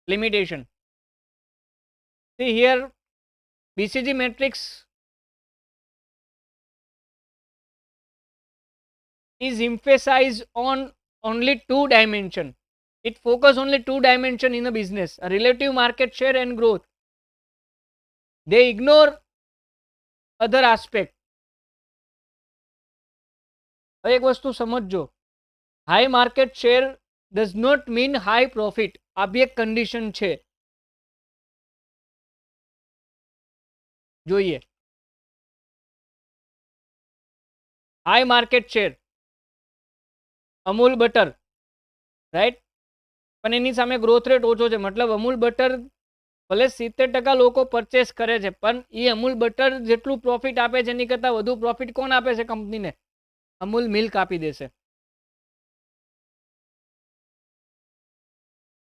Limitation. See here, BCG matrix is emphasized on only two dimension. It focus only two dimension in a business, a relative market share and growth. They ignore other aspect. एक वस्तु समझो, high market share does not mean high profit. आ भी एक कंडीशन है. જોઈએ high market share Amul butter, right, પણ એની સામે ગ્રોથ રેટ ઓછો છે. મતલબ અમૂલ બટર ભલે 70% લોકો પરચેસ કરે છે પણ એ અમૂલ બટર જેટલું પ્રોફિટ આપે છે એની કરતાં વધુ પ્રોફિટ કોણ આપે છે કંપનીને? અમૂલ મિલ્ક આપી દેશે.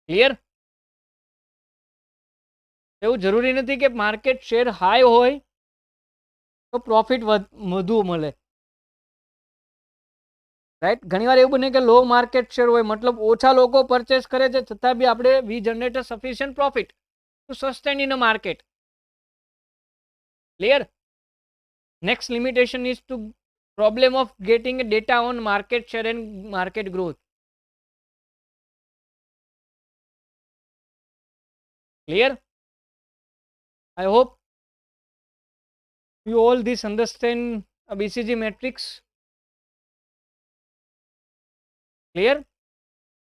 ક્લિયર? એવું જરૂરી નથી કે માર્કેટ શેર હાઈ હોય તો પ્રોફિટ વધુ મળે, રાઈટ. ઘણીવાર એવું બને કે લો માર્કેટ શેર હોય, મતલબ ઓછા લોકો પરચેસ કરે છે છતાં બી આપણે we generate a sufficient profit to sustain in a market. Clear? Next limitation is to problem of getting data on market share and market growth. Clear? I hope you all this understand a BCG matrix. Clear?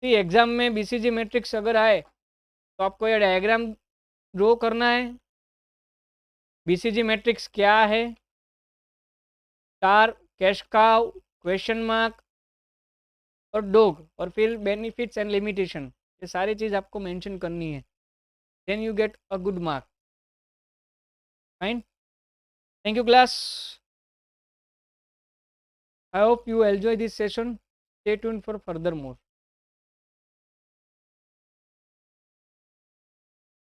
See, exam में BCG मैट्रिक्स अगर आए तो आपको ये डायग्राम ड्रॉ करना है, बीसीजी मैट्रिक्स क्या है, star, cash cow, question mark और डॉग, और फिर बेनिफिट्स एंड लिमिटेशन, ये सारी चीज़ आपको मेंशन करनी है. Then you get a good mark. Fine. Thank you class. I hope you enjoy this session. Stay tuned for further more.